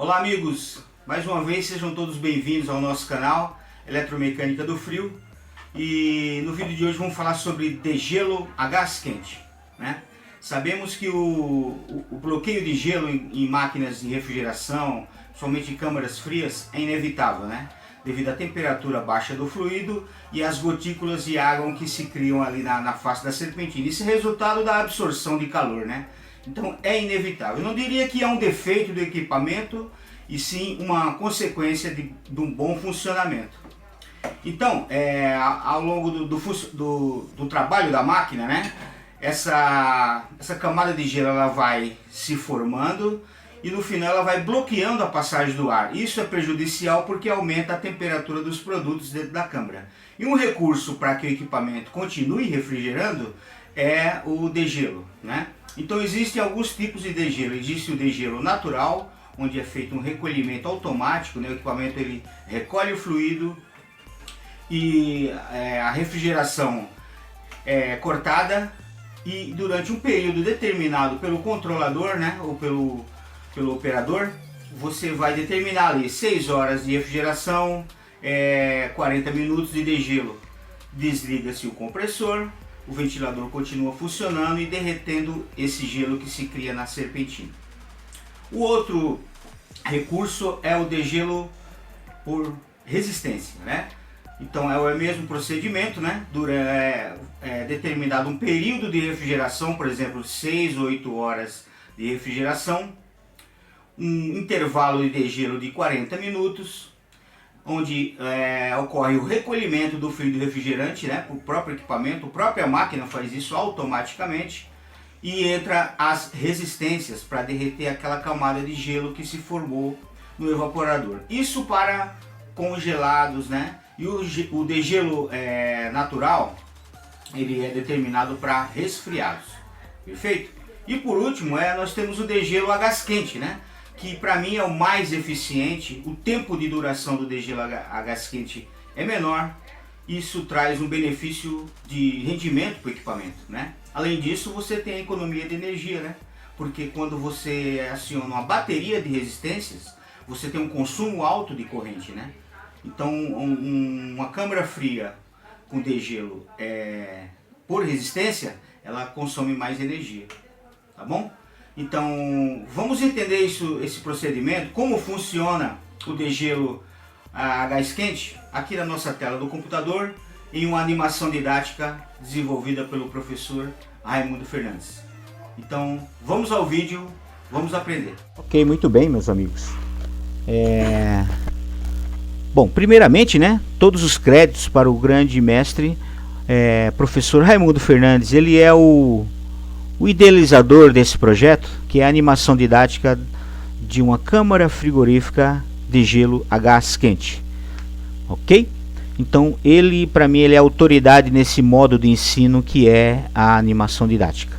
Olá amigos, mais uma vez sejam todos bem-vindos ao nosso canal Eletromecânica do Frio. E no vídeo de hoje vamos falar sobre degelo a gás quente, né? Sabemos que o bloqueio de gelo em máquinas de refrigeração, somente em câmaras frias, é inevitável, né? Devido à temperatura baixa do fluido e às gotículas de água que se criam ali na face da serpentina. Isso é resultado da absorção de calor, né? Então é inevitável. Eu não diria que é um defeito do equipamento, e sim uma consequência de um bom funcionamento. Então, ao longo do trabalho da máquina, né, essa camada de gelo ela vai se formando e no final ela vai bloqueando a passagem do ar. Isso é prejudicial porque aumenta a temperatura dos produtos dentro da câmara. E um recurso para que o equipamento continue refrigerando é o degelo, né? Então existem alguns tipos de degelo. Existe o degelo natural, onde é feito um recolhimento automático, né? O equipamento ele recolhe o fluido e a refrigeração é cortada, e durante um período determinado pelo controlador, né, ou pelo operador, você vai determinar ali 6 horas de refrigeração, 40 minutos de degelo. Desliga-se o compressor, o ventilador continua funcionando e derretendo esse gelo que se cria na serpentina. O outro recurso é o degelo por resistência, né? Então é o mesmo procedimento, né? Dura determinado um período de refrigeração, por exemplo, 6 ou 8 horas de refrigeração, um intervalo de degelo de 40 minutos, onde ocorre o recolhimento do fluido refrigerante, né? O próprio equipamento, a própria máquina faz isso automaticamente, e entra as resistências para derreter aquela camada de gelo que se formou no evaporador. Isso para congelados, né? E o degelo natural, ele é determinado para resfriados, perfeito? E por último, nós temos o degelo a gás quente, né? Que para mim é o mais eficiente. O tempo de duração do degelo a gás quente é menor. Isso traz um benefício de rendimento para o equipamento, né? Além disso, você tem a economia de energia, né? Porque quando você aciona uma bateria de resistências, você tem um consumo alto de corrente, né? Então, uma câmara fria com degelo por resistência, ela consome mais energia, tá bom? Então, vamos entender esse procedimento, como funciona o degelo a gás quente, aqui na nossa tela do computador, em uma animação didática desenvolvida pelo professor Raimundo Fernandes. Então, vamos ao vídeo, vamos aprender. Ok, muito bem, meus amigos. Bom, primeiramente, né, todos os créditos para o grande mestre, professor Raimundo Fernandes. Ele é o idealizador desse projeto, que é a animação didática de uma câmara frigorífica de gelo a gás quente. Ok? Então, para mim, ele é a autoridade nesse modo de ensino que é a animação didática.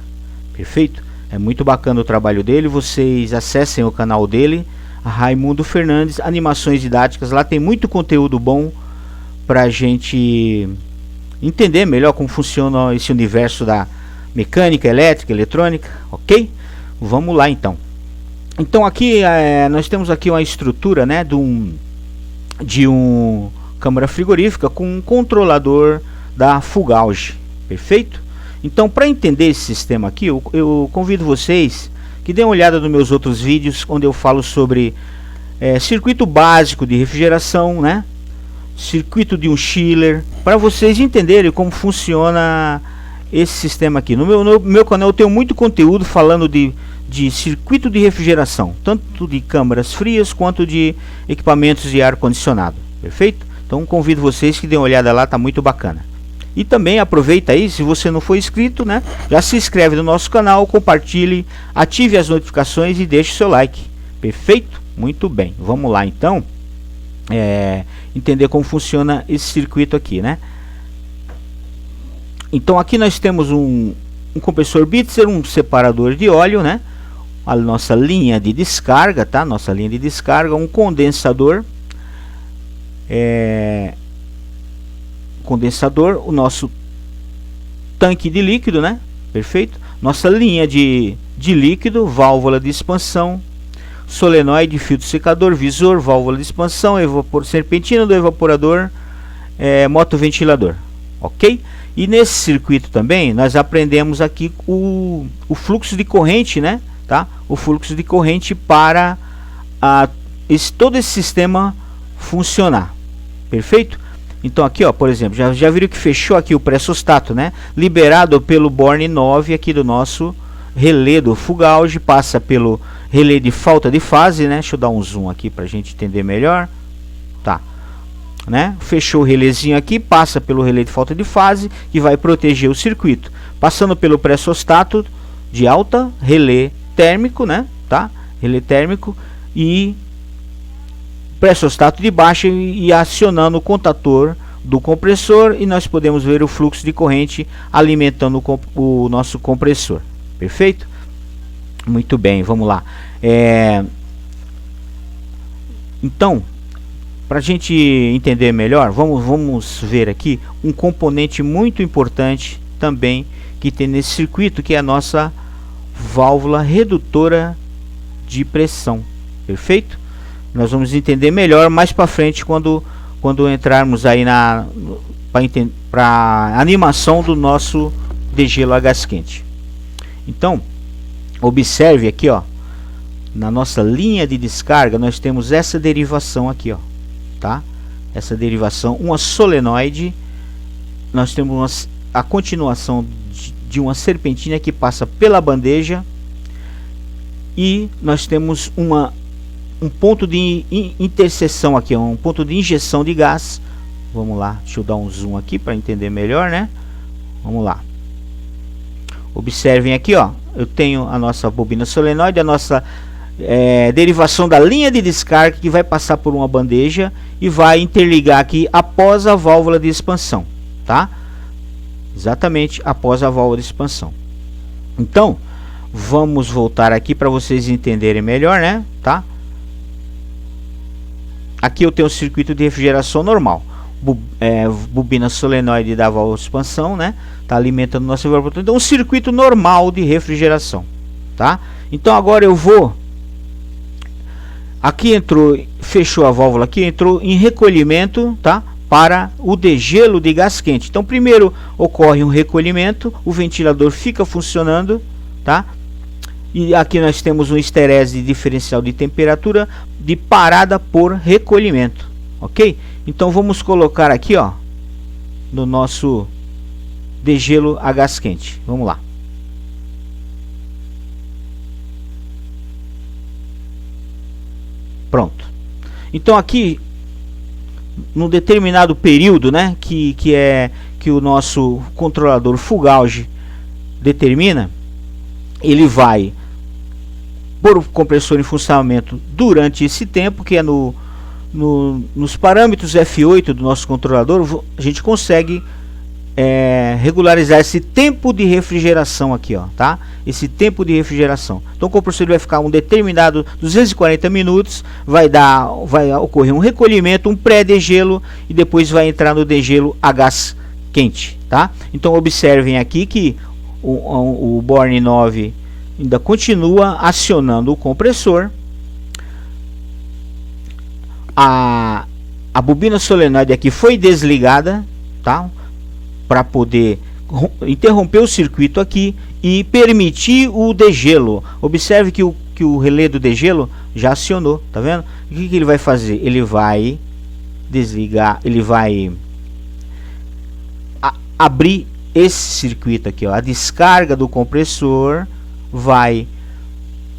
Perfeito? É muito bacana o trabalho dele. Vocês acessem o canal dele, Raimundo Fernandes, Animações Didáticas. Lá tem muito conteúdo bom para a gente entender melhor como funciona esse universo da mecânica, elétrica, eletrônica. Ok? Vamos lá então. Então aqui nós temos aqui uma estrutura, né, de um câmara frigorífica com um controlador da Fugauge. Perfeito? Então, para entender esse sistema aqui, eu convido vocês que deem uma olhada nos meus outros vídeos, onde eu falo sobre circuito básico de refrigeração, né? Circuito de um chiller, para vocês entenderem como funciona esse sistema aqui. No meu canal eu tenho muito conteúdo falando de circuito de refrigeração, tanto de câmaras frias quanto de equipamentos de ar condicionado. Perfeito? Então convido vocês que deem uma olhada lá, tá muito bacana. E também aproveita aí, se você não for inscrito, né, já se inscreve no nosso canal, compartilhe, ative as notificações e deixe o seu like. Perfeito? Muito bem. Vamos lá então entender como funciona esse circuito aqui, né? Então aqui nós temos um compressor Bitzer, um separador de óleo, né? A nossa linha de descarga, tá? Nossa linha de descarga, um condensador, o nosso tanque de líquido, né? Perfeito? Nossa linha de líquido, válvula de expansão, solenoide, filtro secador, visor, válvula de expansão, serpentina do evaporador, motoventilador, ok? E nesse circuito também nós aprendemos aqui o fluxo de corrente, né? Tá? O fluxo de corrente para todo esse sistema funcionar, perfeito? Então aqui, ó, por exemplo, já viram que fechou aqui o pressostato, né? Liberado pelo Borne 9 aqui do nosso relé do Fugauge, passa pelo relé de falta de fase, né? Deixa eu dar um zoom aqui para a gente entender melhor. Tá, né? Fechou o relézinho aqui, passa pelo relé de falta de fase, que vai proteger o circuito, passando pelo pressostato de alta, relé térmico, né? Tá? Relé térmico e pressostato de baixa e acionando o contator do compressor, e nós podemos ver o fluxo de corrente alimentando o nosso compressor. Perfeito? Muito bem, vamos lá. Então, para a gente entender melhor, vamos ver aqui um componente muito importante também que tem nesse circuito, que é a nossa válvula redutora de pressão. Perfeito? Nós vamos entender melhor mais para frente quando entrarmos aí para animação do nosso degelo a gás quente. Então, observe aqui, ó, na nossa linha de descarga nós temos essa derivação aqui, ó, tá? Essa derivação, uma solenoide, nós temos a continuação de uma serpentina que passa pela bandeja, e nós temos um ponto de interseção aqui, um ponto de injeção de gás. Vamos lá, deixa eu dar um zoom aqui para entender melhor, né? Vamos lá. Observem aqui, ó, eu tenho a nossa bobina solenoide, a nossa derivação da linha de descarga, que vai passar por uma bandeja e vai interligar aqui após a válvula de expansão, tá? Exatamente após a válvula de expansão. Então, vamos voltar aqui para vocês entenderem melhor, né? Tá? Aqui eu tenho o circuito de refrigeração normal, bobina solenoide da válvula de expansão, né? Tá alimentando o nosso evaporador. Então, um circuito normal de refrigeração, tá? Então agora eu vou, aqui entrou, fechou a válvula aqui, entrou em recolhimento, tá? Para o degelo de gás quente. Então primeiro ocorre um recolhimento, o ventilador fica funcionando, tá? E aqui nós temos um esterese de diferencial de temperatura de parada por recolhimento, ok? Então vamos colocar aqui, ó, no nosso degelo a gás quente. Vamos lá. Pronto. Então aqui, num determinado período, né, que o nosso controlador Fugauge determina, ele vai pôr o compressor em funcionamento durante esse tempo, que é nos parâmetros F8 do nosso controlador. A gente consegue regularizar esse tempo de refrigeração aqui, ó, tá? Esse tempo de refrigeração. Então o compressor vai ficar um determinado 240 minutos, vai ocorrer um recolhimento, um pré-degelo, e depois vai entrar no degelo a gás quente, tá? Então observem aqui que o Borne 9 ainda continua acionando o compressor. A bobina solenoide aqui foi desligada, tá? Para poder interromper o circuito aqui e permitir o degelo. Observe que o relé do degelo já acionou, tá vendo? O que ele vai fazer? Ele vai desligar, ele vai abrir esse circuito aqui, ó. A descarga do compressor vai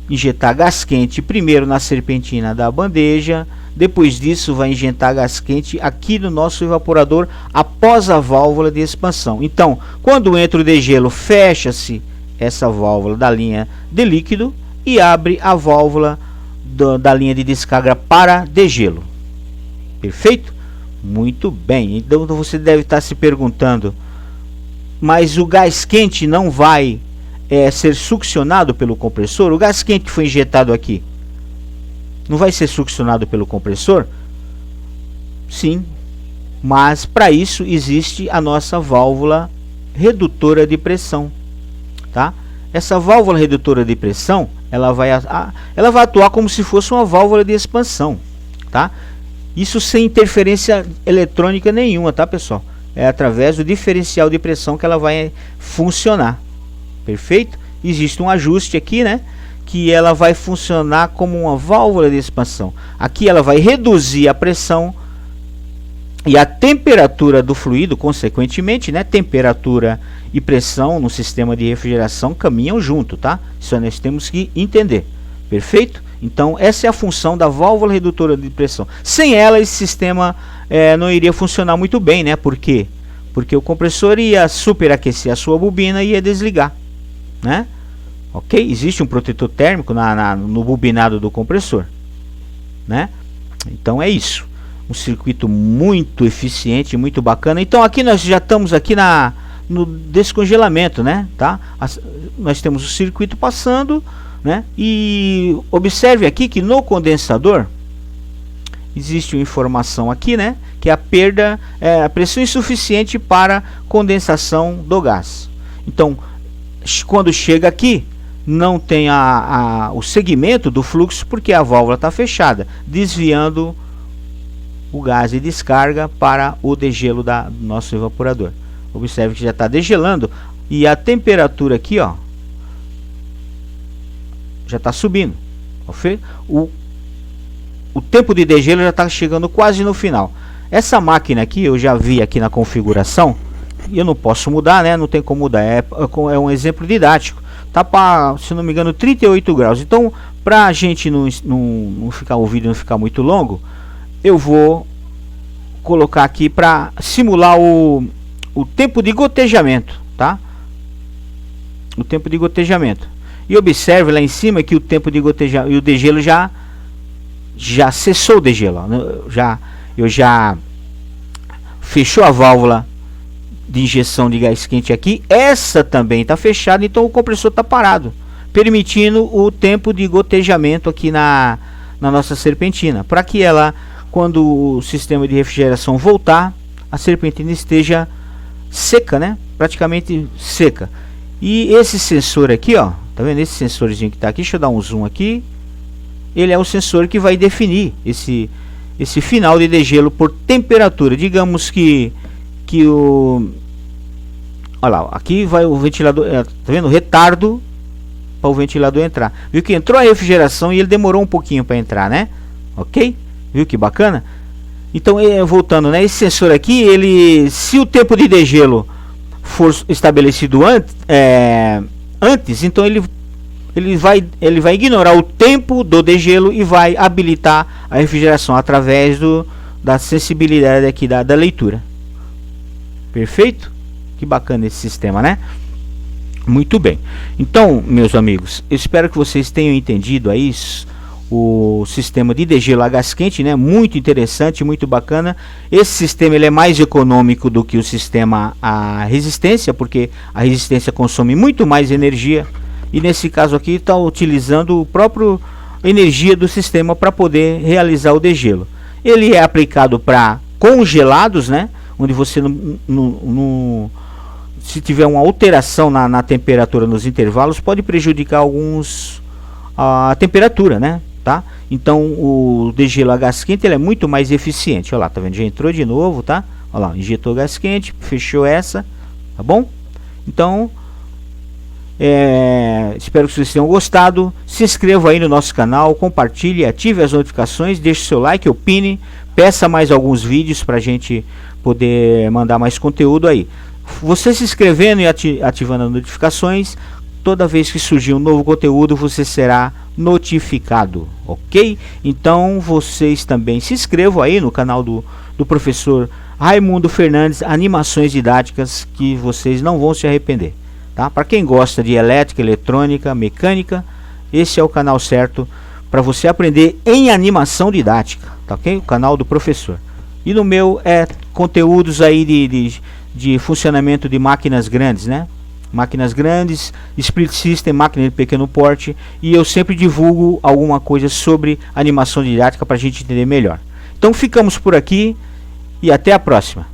injetar gás quente primeiro na serpentina da bandeja, depois disso vai injetar gás quente aqui no nosso evaporador após a válvula de expansão. Então, quando entra o degelo, fecha-se essa válvula da linha de líquido e abre a válvula da linha de descarga para degelo. Perfeito? Muito bem. Então você deve estar se perguntando, mas o gás quente não vai ser succionado pelo compressor? O gás quente que foi injetado aqui não vai ser succionado pelo compressor? Sim, mas para isso existe a nossa válvula redutora de pressão, tá? Essa válvula redutora de pressão, ela vai atuar como se fosse uma válvula de expansão, tá? Isso sem interferência eletrônica nenhuma, tá, pessoal? É através do diferencial de pressão que ela vai funcionar. Perfeito? Existe um ajuste aqui, né? Que ela vai funcionar como uma válvula de expansão. Aqui ela vai reduzir a pressão e a temperatura do fluido, consequentemente, né? Temperatura e pressão no sistema de refrigeração caminham junto, tá? Isso nós temos que entender. Perfeito? Então essa é a função da válvula redutora de pressão. Sem ela esse sistema não iria funcionar muito bem, né? Por quê? Porque o compressor ia superaquecer a sua bobina e ia desligar, né? Ok? Existe um protetor térmico no bobinado do compressor, né? Então é isso. Um circuito muito eficiente, muito bacana. Então aqui nós já estamos aqui no descongelamento, né? Tá? Nós temos o circuito passando, né? E observe aqui que no condensador existe uma informação aqui, né? Que a perda é a pressão insuficiente para condensação do gás. Então, quando chega aqui, não tem o segmento do fluxo porque a válvula está fechada, desviando o gás de descarga para o degelo do nosso evaporador. Observe que já está degelando e a temperatura aqui, ó, já está subindo. O tempo de degelo já está chegando quase no final. Essa máquina aqui eu já vi aqui na configuração e eu não posso mudar, né? Não tem como mudar. É um exemplo didático. Tá para, se não me engano, 38 graus. Então, para a gente não ficar o vídeo não ficar muito longo, eu vou colocar aqui para simular o tempo de gotejamento, tá? O tempo de gotejamento. E observe lá em cima que o tempo de gotejamento e o degelo já cessou o degelo. Ó. Eu já fechou a válvula de injeção de gás quente aqui. Essa também está fechada, então o compressor está parado, permitindo o tempo de gotejamento aqui na nossa serpentina, para que ela, quando o sistema de refrigeração voltar, a serpentina esteja seca, né? Praticamente seca. E esse sensor aqui, ó, tá vendo esse sensorzinho que está aqui? Deixa eu dar um zoom aqui. Ele é o sensor que vai definir esse final de degelo por temperatura. Digamos que olha lá, aqui vai o ventilador, tá vendo? Retardo para o ventilador entrar. Viu que entrou a refrigeração e ele demorou um pouquinho para entrar, né? Ok? Viu que bacana? Então, voltando, né? Esse sensor aqui, se o tempo de degelo for estabelecido antes, então ele vai ignorar o tempo do degelo e vai habilitar a refrigeração através da sensibilidade aqui da leitura. Perfeito? Que bacana esse sistema, né? Muito bem. Então, meus amigos, eu espero que vocês tenham entendido aí o sistema de degelo a gás quente, né? Muito interessante, muito bacana. Esse sistema ele é mais econômico do que o sistema a resistência, porque a resistência consome muito mais energia. E nesse caso aqui está utilizando o próprio energia do sistema para poder realizar o degelo. Ele é aplicado para congelados, né? Onde você se tiver uma alteração na temperatura nos intervalos, pode prejudicar a temperatura, né? Tá? Então o degelo a gás quente ele é muito mais eficiente. Olha lá, tá vendo? Já entrou de novo, tá? Olha lá, injetou gás quente, fechou essa, tá bom? Então espero que vocês tenham gostado. Se inscreva aí no nosso canal, compartilhe, ative as notificações, deixe seu like, opine, peça mais alguns vídeos para a gente poder mandar mais conteúdo aí. Você se inscrevendo e ativando as notificações, toda vez que surgir um novo conteúdo você será notificado, ok? Então vocês também se inscrevam aí no canal do professor Raimundo Fernandes, animações didáticas, que vocês não vão se arrepender, tá? Para quem gosta de elétrica, eletrônica, mecânica, esse é o canal certo para você aprender em animação didática, tá ok? O canal do professor. E no meu conteúdos aí de funcionamento de máquinas grandes, né? Máquinas grandes, split system, máquina de pequeno porte, e eu sempre divulgo alguma coisa sobre animação didática para a gente entender melhor. Então ficamos por aqui e até a próxima.